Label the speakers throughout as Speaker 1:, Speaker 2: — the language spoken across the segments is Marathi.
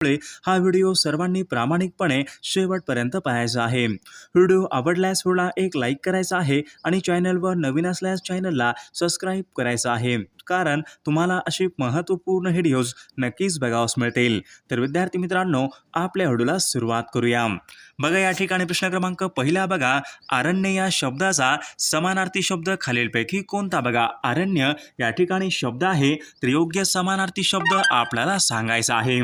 Speaker 1: त्यामुळे हा व्हिडिओ सर्वांनी प्रामाणिकपणे शेवटपर्यंत पाहायचा आहे। व्हिडिओ आवडल्यास व्हिडिओला एक लाईक करायचा आहे आणि चॅनलवर नवीन असल्यास चॅनलला सबस्क्राईब करायचं आहे, कारण तुम्हाला अशी महत्त्वपूर्ण व्हिडिओज नक्कीच बघावयास मिळतील। तर विद्यार्थी मित्रांनो, आपल्या व्हिडिओला सुरुवात करूया। बघा या ठिकाणी प्रश्न क्रमांक पहिला बघा, अरण्य या शब्दाचा समानार्थी शब्द खालीलपैकी कोणता? बघा अरण्य या ठिकाणी शब्द आहे, तर योग्य समानार्थी शब्द आपल्याला सांगायचा आहे।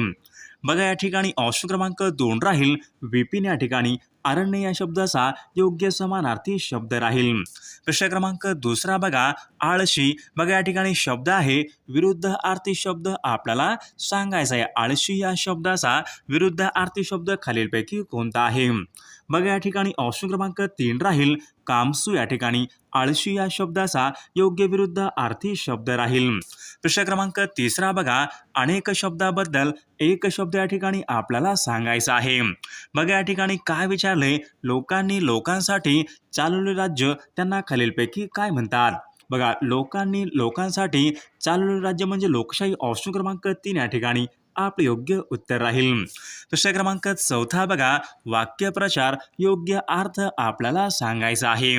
Speaker 1: बघा या ठिकाणी ऑप्शन क्रमांक 2 राहील विपिन। या ठिकाणी अरण्य या शब्दाचा योग्य समानार्थी शब्द राहील। प्रश्न क्रमांक दुसरा बघा, आळशी। बघा या ठिकाणी शब्द आहे, विरुद्धार्थी शब्द आपल्याला सांगायचा आहे। आळशी या शब्दाचा विरुद्धार्थी शब्द खालीलपैकी कोणता आहे? बघा या ठिकाणी ऑप्शन क्रमांक 3 राहील कामसू। या ठिकाणी आळशी या शब्दाचा योग्य विरुद्धार्थी शब्द राहील। प्रश्न क्रमांक तिसरा बघा, अनेक शब्दाबद्दल एक शब्द या ठिकाणी आपल्याला सांगायचा आहे। बघा या ठिकाणी काय विचारले, लोकांनी लोकांसाठी चालवले राज्य त्यांना खालीलपैकी काय म्हणतात? बघा लोकांनी लोकांसाठी चालवले राज्य म्हणजे लोकशाही। ऑप्शन क्रमांक 3 या ठिकाणी आपले योग्य उत्तर राहील। प्रश्न क्रमांक चौथा बघा, वाक्यप्रचार योग्य अर्थ आपल्याला सांगायचा आहे।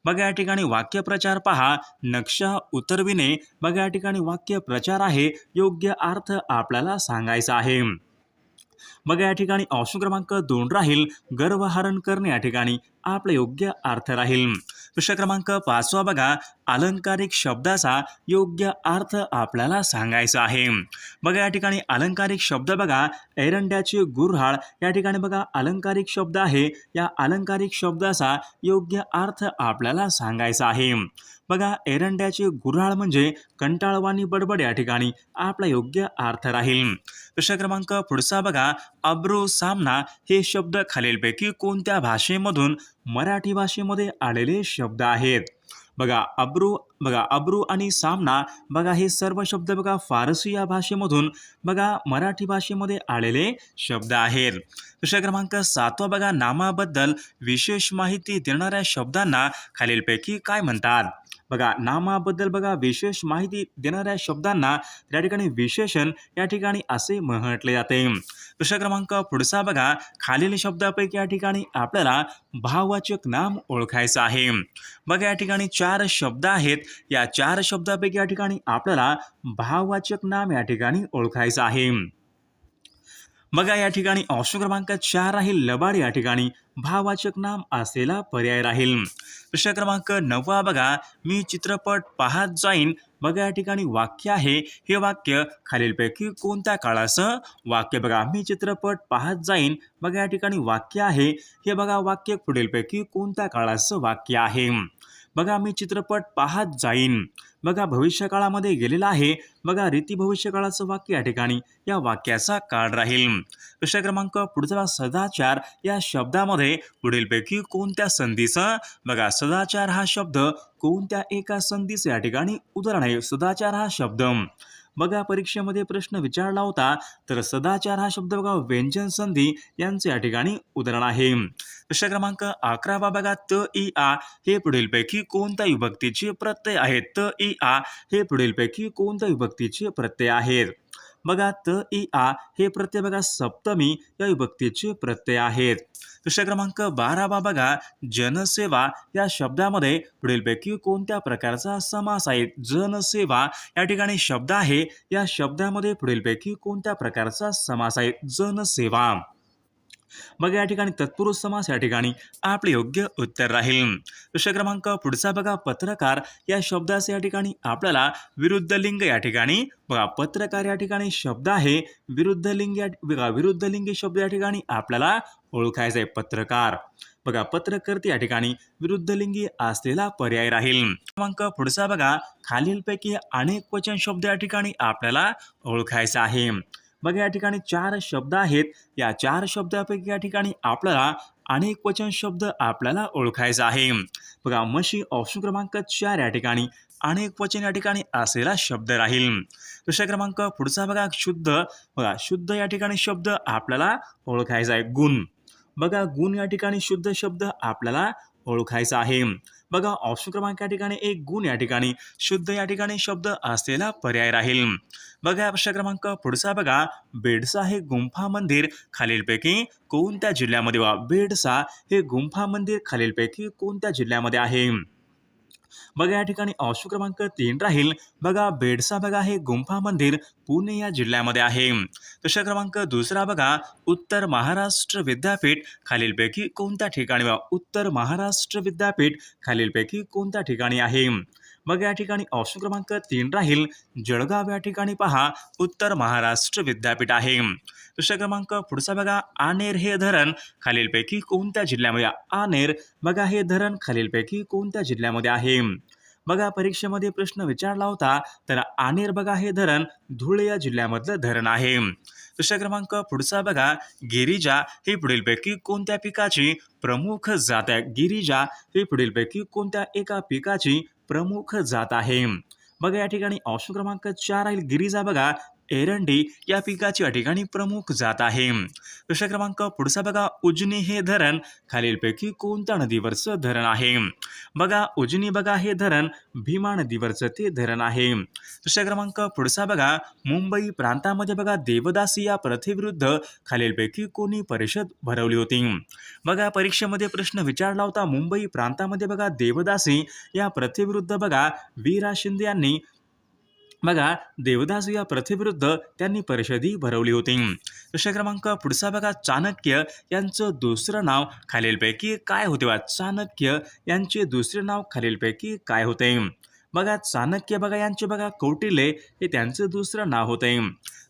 Speaker 1: बघा या ठिकाणी वाक्यप्रचार पहा, नक्षा उतरविणे। बघा या ठिकाणी वाक्यप्रचार आहे, योग्य अर्थ आपल्याला सांगायचा आहे। बघा या ठिकाणी ऑप्शन क्रमांक 2 राहील गर्वहरण करणे। या ठिकाणी आपला योग्य अर्थ राहील। प्रश्न क्रमांक 5 बघा, अलंकारिक शब्दाचा योग्य अर्थ आपल्याला सांगायचा आहे। बघा या ठिकाणी अलंकारिक शब्द बघा, एरंड्याचे गुऱ्हाळ। या ठिकाणी बघा अलंकारिक शब्द आहे, या अलंकारिक शब्दाचा योग्य अर्थ आपल्याला सांगायचा आहे। बघा एरंड्याचे गुऱ्हाळ म्हणजे कंटाळवाणी बडबड। या ठिकाणी आपला योग्य अर्थ राहील। प्रश्न क्रमांक पुढचा बघा, अब्रू सामना हे शब्द खालीलपैकी कोणत्या भाषेमधून मराठी भाषेमध्ये आलेले शब्द आहेत? बघा अब्रू आणि सामना बघा हे सर्व शब्द बघा फारसी या भाषेमधून बघा मराठी भाषेमध्ये आलेले शब्द आहेत। प्रश्न क्रमांक 7 बघा, नामाबद्दल विशेष माहिती देणाऱ्या शब्दांना खालीलपैकी काय म्हणतात? बघा नामाबद्दल बघा विशेष माहिती देणाऱ्या शब्दांना या ठिकाणी विशेषण या ठिकाणी असे म्हटले जाते। प्रश्न क्रमांक पुढचा बघा, खालील शब्दापैकी या ठिकाणी आपल्याला भाववाचक नाम ओळखायचं आहे। बघा या ठिकाणी 4 शब्द आहेत, या 4 शब्दापैकी या ठिकाणी आपल्याला भाववाचक नाम या ठिकाणी ओळखायचं आहे। बघा या ठिकाणी ऑप्शन क्रमांक 4 राहील लबाड। या ठिकाणी भाववाचक नाम असलेला पर्याय राहील। प्रश्न क्रमांक 9 बघा, मी चित्रपट पाहत जाईन। बघा या ठिकाणी वाक्य आहे, हे वाक्य खालीलपैकी कोणत्या काळाचं वाक्य? बघा मी चित्रपट पाहत जाईन। बघा या ठिकाणी वाक्य आहे, हे बघा वाक्य पुढीलपैकी कोणत्या काळाचं वाक्य आहे? बघा मी चित्रपट पाहत जाईन बघा भविष्यकाळामध्ये गेलेला आहे। बघा रीती भविष्यकाळाचं वाक्य या ठिकाणी या वाक्याचा काळ राहील। प्रश्न क्रमांक पुढचा, सदाचार या शब्दामध्ये पुढीलपैकी कोणत्या संधीचं? बघा सदाचार हा शब्द कोणत्या एका संधीचं या ठिकाणी उदाहरण आहे? सदाचार हा शब्द बघा परीक्षेमध्ये प्रश्न विचारला होता, तर सदाचार हा शब्द बघा व्यंजन संधी यांचे या ठिकाणी उदाहरण आहे। प्रश्न क्रमांक 11 बघा, त इ आ हे पुढीलपैकी कोणत्या विभक्तीचे प्रत्यय आहेत? त इ आ हे पुढीलपैकी कोणत्या विभक्तीचे प्रत्यय आहेत? बघा त इ आ हे प्रत्यय बघा सप्तमी या विभक्तीचे प्रत्यय आहेत। प्रश्न क्रमांक 12 बघा, जनसेवा या शब्दामध्ये पुढीलपैकी कोणत्या प्रकारचा समास आहे? जनसेवा या ठिकाणी शब्द आहे, या शब्दामध्ये पुढीलपैकी कोणत्या प्रकारचा समास आहे? जनसेवा। बघा या ठिकाणी तत्पुरुष समास या ठिकाणी आपले योग्य उत्तर राहील। प्रश्न क्रमांक पुढचा बघा, पत्रकार या शब्दाचे या ठिकाणी आपल्याला विरुद्ध लिंग या ठिकाणी बघा पत्रकार या ठिकाणी शब्द आहे, विरुद्ध लिंगी शब्द या ठिकाणी आपल्याला ओळखायचा आहे पत्रकार। बघा पत्रकर्ते या ठिकाणी विरुद्ध लिंगी असलेला पर्याय राहील। क्रमांक पुढचा बघा, खालीलपैकी अनेक वचन शब्द या ठिकाणी आपल्याला ओळखायचा आहे। बघा या ठिकाणी 4 शब्द आहेत, या 4 शब्दापैकी या ठिकाणी आपल्याला अनेक वचन शब्द आपल्याला ओळखायचा आहे। बघा म्हशी ऑप्शन क्रमांक 4 या ठिकाणी अनेक वचन या ठिकाणी असलेला शब्द राहील। प्रश्न क्रमांक पुढचा बघा, शुद्ध या ठिकाणी शब्द आपल्याला ओळखायचा आहे। गुण बघा गुण या ठिकाणी शुद्ध शब्द आपल्याला ओळखायचा आहे. बघा ऑप्शन क्रमांक या ठिकाणी एक गुण या ठिकाणी शुद्ध या ठिकाणी शब्द असलेला पर्याय राहील. बघा प्रश्न क्रमांक पुढचा बघा, बेडसा हे गुंफा मंदिर खालीलपैकी कोणत्या जिल्ह्यामध्ये बेडसा हे गुंफा मंदिर खालीलपैकी कोणत्या जिल्ह्यामध्ये आहे. बघा या ठिकाणी ऑप्शन क्रमांक 3 राहील. बघा बेडसा बघा हे गुंफा मंदिर पुणे या जिल्ह्यामध्ये आहे. प्रश्न क्रमांक दुसरा बघा, उत्तर महाराष्ट्र विद्यापीठ खालीलपैकी कोणत्या ठिकाणी उत्तर महाराष्ट्र विद्यापीठ खालीलपैकी कोणत्या ठिकाणी आहे. मग या ठिकाणी ऑप्शन क्रमांक 3 राहील. जळगाव या ठिकाणी पहा उत्तर महाराष्ट्र विद्यापीठ आहे. प्रश्न क्रमांक पुढचा बघा, आनेर हे धरण खालीलपैकी कोणत्या जिल्ह्यामध्ये आनेर बघा हे धरण खालीलपैकी कोणत्या जिल्ह्यामध्ये आहे. बघा परीक्षेमध्ये प्रश्न विचारला होता तर आनेर बघा हे धरण धुळे या जिल्ह्यामधलं धरण आहे. प्रश्न क्रमांक पुढचा बघा, गिरिजा ही पुढीलपैकी कोणत्या पिकाची प्रमुख जात आहे. गिरिजा ही पुढीलपैकी कोणत्या एका पिकाची प्रमुख जात आहे. बघा या ठिकाणी ऑप्शन क्रमांक 4 राहील. गिरिजा बघा एरंडी या पिकाची या ठिकाणी प्रमुख जात आहे. प्रश्न क्रमांक पुढचा बघा, उजनी हे धरण खालीलपैकी कोणत्या नदीवरचं धरण आहे. बघा उजनी बघा हे धरण भीमा नदीवरचं ते धरण आहे. प्रश्न क्रमांक पुढचा बघा, मुंबई प्रांतामध्ये बघा देवदासी या प्रथेविरुद्ध खालीलपैकी कोणी परिषद भरवली होती. बघा परीक्षेमध्ये प्रश्न विचारला होता मुंबई प्रांतामध्ये बघा देवदासी या प्रथेविरुद्ध बघा वीरा शिंदे यांनी बघा देवदास या प्रथेविरुद्ध त्यांनी परिषदी भरवली होती. प्रश्न क्रमांक पुढचा बघा, चाणक्य यांचं दुसरं नाव खालीलपैकी काय होते. चाणक्य यांचे दुसरे नाव खालीलपैकी काय होते. बघा चाणक्य बघा यांचे बघा कौटिल्य हे त्यांचं दुसरं नाव होते.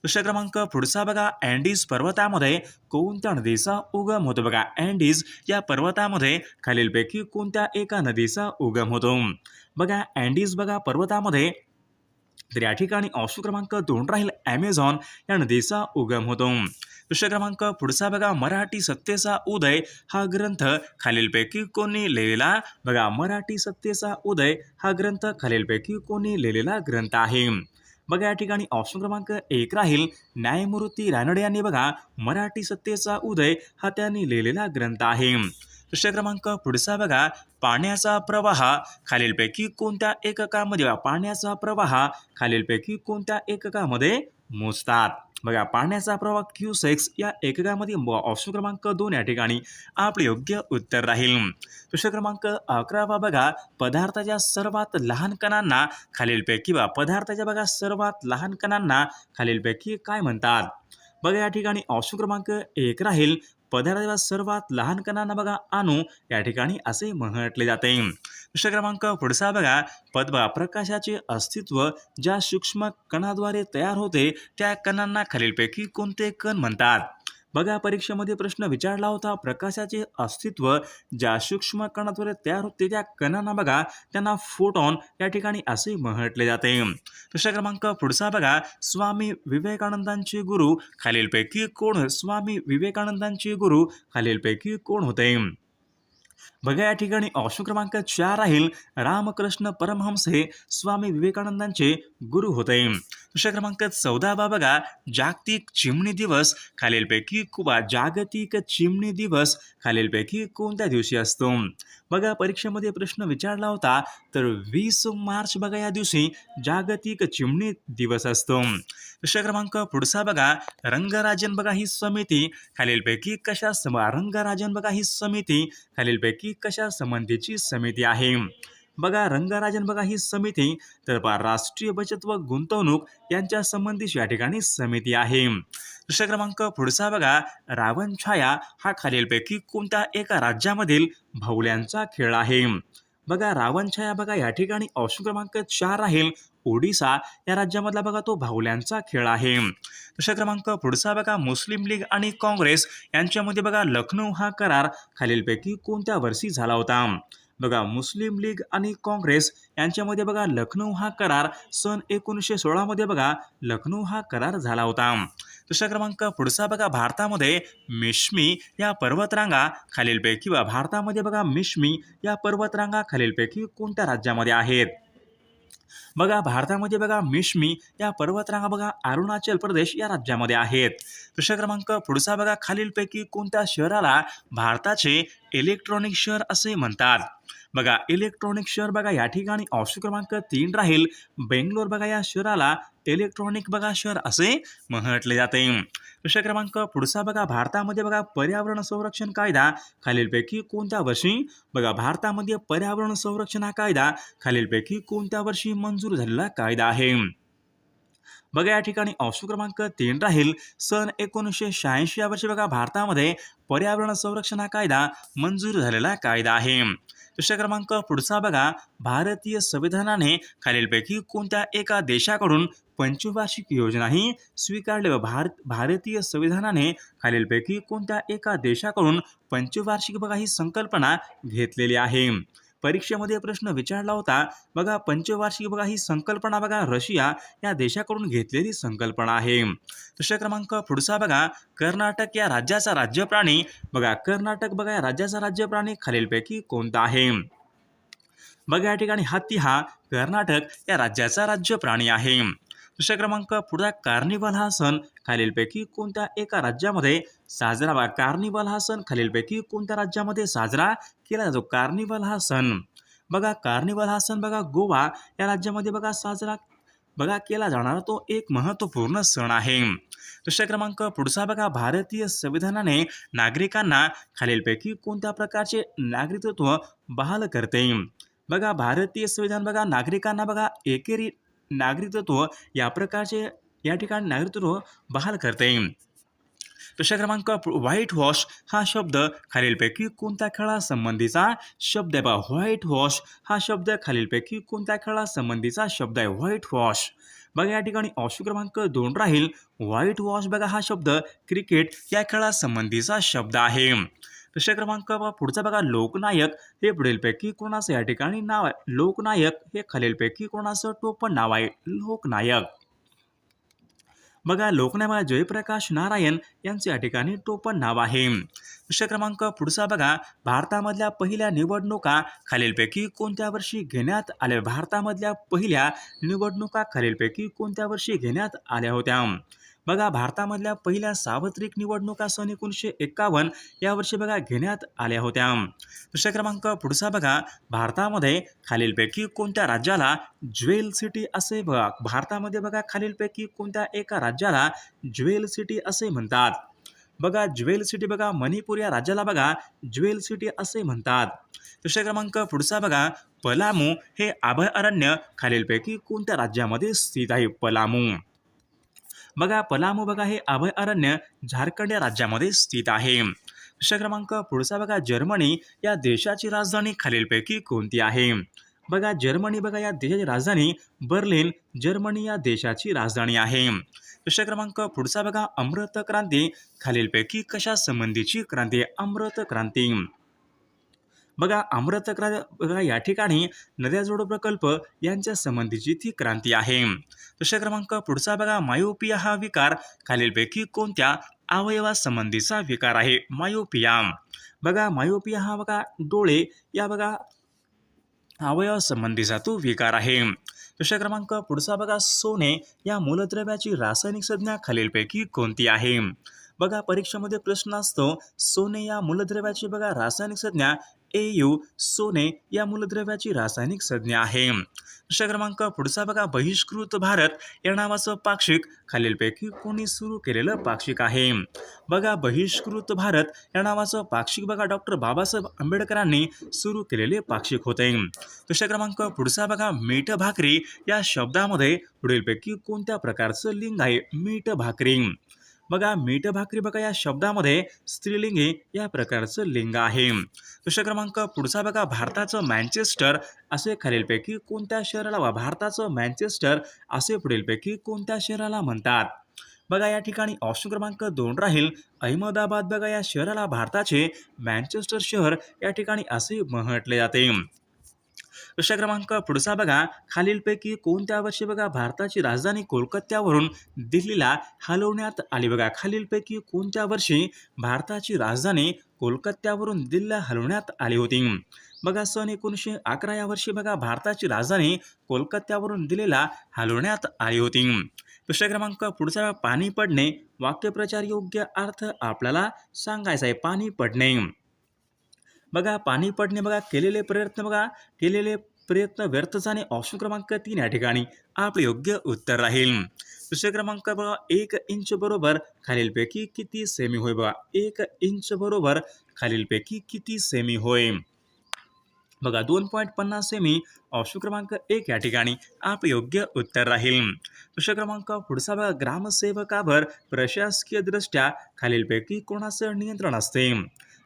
Speaker 1: प्रश्न क्रमांक पुढचा बघा, अँडीज पर्वतामध्ये कोणत्या नदीचा उगम होतो. बघा अँडीज या पर्वतामध्ये खालीलपैकी कोणत्या एका नदीचा उगम होतो. बघा अँडीज बघा पर्वतामध्ये तर या ठिकाणी ऑप्शन क्रमांक 2 राहील. ॲमेझॉन या नदीचा उगम होतो. प्रश्न क्रमांक पुढचा बघा, मराठी सत्तेचा उदय हा ग्रंथ खालीलपैकी कोणी लिहिलेला. बघा मराठी सत्तेचा उदय हा ग्रंथ खालीलपैकी कोणी लिहिलेला ग्रंथ आहे. बघा या ठिकाणी ऑप्शन क्रमांक 1 राहील. न्यायमूर्ती रानडे यांनी बघा मराठी सत्तेचा उदय हा त्यांनी लिहिलेला ग्रंथ आहे. प्रश्न क्रमांक पुढचा बघा, पाण्याचा प्रवाह खालीलपैकी कोणत्या एककामध्ये पाण्याचा प्रवाह खालीलपैकी कोणत्या एककामध्ये मोजतात. बघा पाण्याचा प्रवाह क्यूसेक्स या एककामध्ये ऑप्शन क्रमांक 2 या ठिकाणी आपले योग्य उत्तर राहील. प्रश्न क्रमांक 11 बघा, पदार्थाच्या सर्वात लहान कणांना खालीलपैकी पदार्थाच्या बघा सर्वात लहान कणांना खालीलपैकी काय म्हणतात. बघा या ठिकाणी ऑप्शन क्रमांक 1 राहील. पदार्थाच्या सर्वात लहान कणांना बघा अणू या ठिकाणी असे म्हटले जाते. प्रश्न क्रमांक पुढचा बघा, प्रकाशाचे अस्तित्व ज्या सूक्ष्म कणाद्वारे तयार होते त्या कणांना खालीलपैकी कोणते कण म्हणतात. बघा परीक्षेमध्ये प्रश्न विचारला होता प्रकाशाचे अस्तित्व ज्या सूक्ष्म कणाद्वारे तयार होते त्या कणांना बघा त्यांना फोटॉन या ठिकाणी असे म्हटले जाते. प्रश्न क्रमांक पुढचा बघा, स्वामी विवेकानंदांचे गुरु खालीलपैकी कोण. स्वामी विवेकानंदांचे गुरु खालीलपैकी कोण होते. बघा या ठिकाणी ऑप्शन क्रमांक 4 राहील. रामकृष्ण परमहंस हे स्वामी विवेकानंदांचे गुरु होते. प्रश्न क्रमांक 14 बघा, जागतिक चिमणी दिवस खालीलपैकी जागतिक चिमणी दिवस खालीलपैकी कोणत्या दिवशी असतो. बघा परीक्षेमध्ये प्रश्न विचारला होता तर 20 मार्च बघा या दिवशी जागतिक चिमणी दिवस असतो. प्रश्न क्रमांक पुढचा बघा, रंगराजन बघा ही समिती खालीलपैकी कशा रंगराजन बघा ही समिती खालीलपैकी कशा संबंधीची समिती आहे. बघा रंगराजन बघा ही समिती तर राष्ट्रीय बचत व गुंतवणूक यांच्या संबंधीची या ठिकाणी समिती आहे. प्रश्न क्रमांक पुढचा बघा, रावण छाया हा खालीलपैकी कोणत्या एका राज्यामधील भावल्यांचा खेळ आहे. बघा रावण छाया बघा या ठिकाणी ऑप्शन क्रमांक 4 राहील. ओडिसा या राज्यामधला बघा तो भावल्यांचा खेळ आहे. प्रश्न क्रमांक पुढचा बघा, मुस्लिम लीग आणि काँग्रेस यांच्यामध्ये बघा लखनौ हा करार खालीलपैकी कोणत्या वर्षी झाला होता. बघा मुस्लिम लीग आणि काँग्रेस यांच्यामध्ये बघा लखनौ हा करार सन 1916 मध्ये बघा लखनौ हा करार झाला होता. दुसरा क्रमांक पुढचा बघा, भारतामध्ये मिश्मी या पर्वतरांगा खालीलपैकी भारतामध्ये बघा मिश्मी या पर्वतरांगा खालीलपैकी कोणत्या राज्यामध्ये आहेत. बघा भारतामध्ये बघा मिशमी या पर्वतरांगा बघा अरुणाचल प्रदेश या राज्यामध्ये आहेत. प्रश्न क्रमांक पुढचा बघा खालीलपैकी कोणत्या शहराला भारताचे इलेक्ट्रॉनिक शहर असे म्हणतात. बघा इलेक्ट्रॉनिक शहर बघा या ठिकाणी ऑप्शन क्रमांक 3 राहील बेंगलोर बघा या शहराला इलेक्ट्रॉनिक बघा शहर असे म्हटले जाते. प्रश्न क्रमांक पुढचा बघा भारतामध्ये बघा पर्यावरण संरक्षण कायदा खालीलपैकी कोणत्या वर्षी बघा भारतामध्ये पर्यावरण संरक्षण हा कायदा खालीलपैकी कोणत्या वर्षी मंजूर झालेला कायदा आहे. बघा या ठिकाणी ऑप्शन क्रमांक 3 राहील सन 1986 या वर्षी बघा भारतामध्ये पर्यावरण संरक्षण हा कायदा मंजूर झालेला कायदा आहे. प्रश्न क्रमांक पुढचा बघा भारतीय संविधानाने खालीलपैकी कोणत्या एका देशाकडून पंचवार्षिक योजना ही स्वीकारली व भारतीय संविधानाने खालीलपैकी कोणत्या एका देशाकडून पंचवार्षिक बघा ही संकल्पना घेतलेली आहे. परीक्षेमध्ये प्रश्न विचारला होता बघा पंचवार्षिक बघा ही संकल्पना बघा रशिया या देशाकडून घेतलेली संकल्पना आहे. प्रश्न क्रमांक पुढचा बघा कर्नाटक या राज्याचा राज्य प्राणी बघा कर्नाटक बघा या राज्याचा राज्य प्राणी खालीलपैकी कोणता आहे. बघा या ठिकाणी हत्ती हा कर्नाटक या राज्याचा राज्य प्राणी आहे. प्रश्न क्रमांक पुढचा कार्निवल हा सण खालीलपैकी कोणत्या एका राज्यामध्ये साजरा बघा कार्निवल हा सण खालीलपैकी कोणत्या राज्यामध्ये साजरा केला जातो. कार्निवल हा सण बघा कार्निवल हा सण बघा गोवा या राज्यामध्ये बघा साजरा बघा केला जाणारा तो एक महत्त्वपूर्ण सण आहे. प्रश्न क्रमांक पुढचा बघा भारतीय संविधानाने नागरिकांना खालीलपैकी कोणत्या प्रकारचे नागरिकत्व बहाल करते. बघा भारतीय संविधान बघा नागरिकांना बघा एकेरी नागरिकत्व या प्रकारचे या ठिकाणी नागरिकत्व बहाल करते. प्रश्न क्रमांक व्हाईट वॉश हा शब्द खालीलपैकी कोणत्या खेळासंबंधीचा शब्द आहे. बघा व्हाईट वॉश हा शब्द खालीलपैकी कोणत्या खेळासंबंधीचा शब्द आहे. व्हाईट वॉश बघा या ठिकाणी ऑप्शन क्रमांक 2 राहील व्हाईट वॉश बघा हा शब्द क्रिकेट या खेळासंबंधीचा शब्द आहे. प्रश्न क्रमांक पुढचा बघा लोकनायक हे पुढीलपैकी कोणाचं या ठिकाणी नाव आहे. लोकनायक हे खालीलपैकी कोणाचं टोपण नाव आहे. लोकनायक बघा लोकनायक जयप्रकाश नारायण यांचे या ठिकाणी टोपण नाव आहे. प्रश्न क्रमांक पुढचा बघा भारतामधल्या पहिल्या निवडणुका खालीलपैकी कोणत्या वर्षी घेण्यात आल्या. भारतामधल्या पहिल्या निवडणुका खालीलपैकी कोणत्या वर्षी घेण्यात आल्या होत्या. बघा भारतामधल्या पहिल्या सार्वत्रिक निवडणुका सन 1951 या वर्षी बघा घेण्यात आल्या होत्या. प्रश्न क्रमांक पुढचा बघा भारतामध्ये खालीलपैकी कोणत्या राज्याला ज्वेल सिटी असे बघा भारतामध्ये बघा खालीलपैकी कोणत्या एका राज्याला ज्वेल सिटी असे म्हणतात. बघा ज्वेल सिटी बघा मणिपूर या राज्याला बघा ज्वेल सिटी असे म्हणतात. प्रश्न क्रमांक पुढचा बघा पलामू हे अभयारण्य खालीलपैकी कोणत्या राज्यामध्ये स्थित आहे. पलामू बघा पलामू बघा हे अभयारण्य झारखंड या राज्यामध्ये स्थित आहे. प्रश्न क्रमांक पुढचा बघा जर्मनी या देशाची राजधानी खालीलपैकी कोणती आहे. बघा जर्मनी बघा या देशाची राजधानी बर्लिन जर्मनी या देशाची राजधानी आहे. प्रश्न क्रमांक पुढचा बघा अमृत क्रांती खालीलपैकी कशा संबंधीची क्रांती. अमृत क्रांती बघा अमृत क्रांती बघा या ठिकाणी नद्या जोडो प्रकल्प यांच्या संबंधीची ती क्रांती आहे. प्रश्न क्रमांक पुढचा बघा मायोपिया हा विकार खालीलपैकी कोणत्या अवयवासंबंधीचा विकार आहे. मायोपिया बघा मायोपिया हा बघा डोळे या बघा अवयवासंबंधीचा तो विकार आहे. प्रश्न क्रमांक पुढचा बघा सोने या मूलद्रव्याची रासायनिक संज्ञा खालीलपैकी कोणती आहे. बघा परीक्षेमध्ये प्रश्न असतो सोने या मूलद्रव्याची बघा रासायनिक संज्ञा AU सोने या मूलद्रव्याची रासायनिक संज्ञा आहे. प्रश्न क्रमांक पुढचा बघा बहिष्कृत भारत या नावाचं पाक्षिक खालीलपैकी कोणी सुरू केलेलं पाक्षिक आहे. बघा बहिष्कृत भारत या नावाचं पाक्षिक बघा डॉक्टर बाबासाहेब आंबेडकरांनी सुरू केलेले पाक्षिक होते. प्रश्न क्रमांक पुढचा बघा मीठ भाकरी या शब्दामध्ये पुढीलपैकी कोणत्या प्रकारचं लिंग आहे. मीठ भाकरी बघा मीठ भाकरी बघा या शब्दामध्ये स्त्रीलिंगी या प्रकारचं लिंग आहे. प्रश्न क्रमांक पुढचा बघा भारताचं मँचेस्टर असे खालीलपैकी कोणत्या शहराला भारताचं मँचेस्टर असे पुढीलपैकी कोणत्या शहराला म्हणतात. बघा या ठिकाणी ऑप्शन क्रमांक 2 राहील अहमदाबाद बघा या शहराला भारताचे मँचेस्टर शहर या ठिकाणी असे म्हटले जाते. प्रश्न क्रमांक पुढचा बघा, खालीलपैकी कोणत्या वर्षी बघा भारताची राजधानी कोलकात्यावरून दिल्लीला हलवण्यात आली? बघा, खालीलपैकी कोणत्या वर्षी भारताची राजधानी कोलकात्यावरून दिल्लीला हलवण्यात आली होती? बघा, सन 1911 या वर्षी बघा भारताची राजधानी कोलकात्यावरून दिल्लीला हलवण्यात आली होती. प्रश्न क्रमांक पुढचा, पाणी पडणे वाक्यप्रचार योग्य अर्थ आपल्याला सांगायचा आहे. पाणी पडणे, बघा पाणी पडणे बघा केलेले प्रयत्न व्यर्थ जाणे, ऑप्शन क्रमांक 3 या ठिकाणी आपले योग्य उत्तर राहील. दुसरे क्रमांक बघा, 1 इंच बरोबर खालीलपैकी किती सेमी होय? बघा, 1 इंच बरोबर खालीलपैकी किती सेमी होय? बघा, 2.50 सेमी, ऑप्शन क्रमांक 1 या ठिकाणी आपले योग्य उत्तर राहील. प्रश्न क्रमांक पुढचा बघा, ग्रामसेवकावर प्रशासकीय दृष्ट्या खालीलपैकी कोणाचं नियंत्रण असते?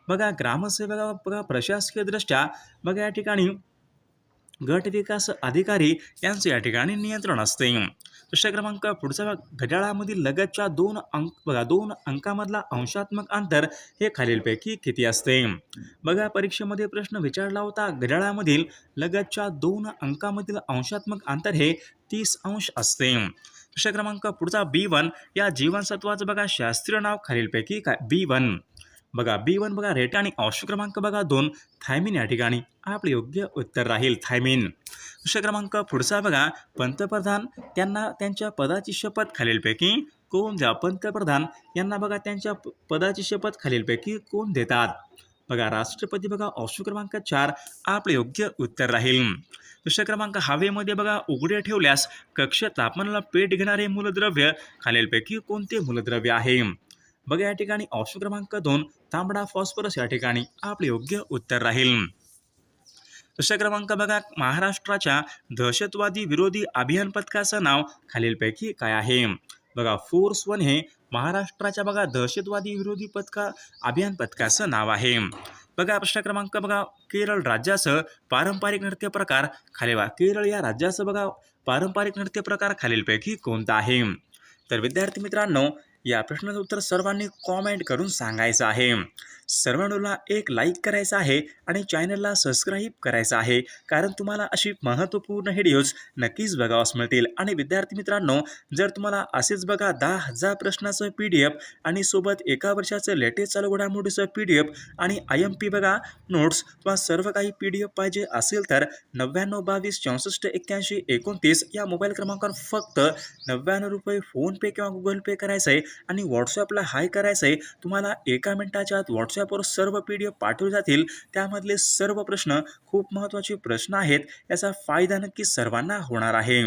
Speaker 1: बघा, ग्रामसेवकावर बघा प्रशासकीय दृष्ट्या बघा या ठिकाणी गट विकास अधिकारी यांचे या ठिकाणी नियंत्रण असते. प्रश्न क्रमांक पुढचा बघा, घड्याळामधील लगतच्या 2 अंकामधला अंशात्मक अंतर हे खालीलपैकी किती असते? बघा, परीक्षेमध्ये प्रश्न विचारला होता, घड्याळामधील लगतच्या 2 अंकामधील अंशात्मक अंतर हे 30 अंश असते. प्रश्न क्रमांक पुढचा, B1 या जीवनसत्वाचं बघा शास्त्रीय नाव खालीलपैकी काय? B1, बघा B1 बघा रेट आणि ऑप्शन क्रमांक बघा 2 थायमिन या ठिकाणी आपले योग्य उत्तर राहील, थायमिन. प्रश्न क्रमांक पुढचा बघा, पंतप्रधान त्यांना त्यांच्या पदाची शपथ खालीलपैकी कोण द्या? पंतप्रधान यांना बघा त्यांच्या पदाची शपथ खालीलपैकी कोण देतात? बघा, राष्ट्रपती. बघा, ऑप्शन क्रमांक 4 आपले योग्य उत्तर राहील. प्रश्न क्रमांक, हवेमध्ये बघा उघडे ठेवल्यास कक्ष तापमानाला पेट घेणारे मूलद्रव्य खालीलपैकी कोणते मूलद्रव्य आहे? बघा, या ठिकाणी ऑप्शन क्रमांक 2 तांबडा फॉस्फरस या ठिकाणी आपले योग्य उत्तर राहील. प्रश्न क्रमांक बघा, महाराष्ट्राच्या दहशतवादी विरोधी अभियान पथकाचं नाव खालीलपैकी काय आहे? बघा, फोर्स 1 हे महाराष्ट्राच्या बघा दहशतवादी विरोधी अभियान पथकाचं नाव आहे. बघा, प्रश्न क्रमांक बघा, केरळ राज्याचं पारंपरिक नृत्य प्रकार केरळ या राज्याचं बघा पारंपरिक नृत्य प्रकार खालीलपैकी कोणता आहे? तर विद्यार्थी मित्रांनो, या प्रश्नाचं उत्तर सर्वांनी कॉमेंट करून सांगायचं आहे. सर्वांना एक लाईक करायचा आहे आणि चॅनलला सबस्क्राईब करायचं आहे, कारण तुम्हाला अशी महत्त्वपूर्ण व्हिडिओज नक्कीच बघावास मिळतील. आणि विद्यार्थी मित्रांनो, जर तुम्हाला असेच बघा 10,000 प्रश्नाचं PDF आणि सोबत एका वर्षाचं लेटेस्ट चालू घडामोडीचं PDF आणि IMP बघा नोट्स किंवा सर्व काही PDF पाहिजे असेल तर 9922 64 81 29 या मोबाईल क्रमांकावर फक्त 99 रुपये फोनपे किंवा गुगल पे करायचं आहे आणि व्हॉट्सअपला हाय करायचं आहे. तुम्हाला एका मिनिटाच्या आत व्हॉट्सअपवर सर्व PDF पाठवले जातील. त्यामधले सर्व प्रश्न खूप महत्त्वाचे प्रश्न आहेत. याचा फायदा नक्की सर्वांना होणार आहे.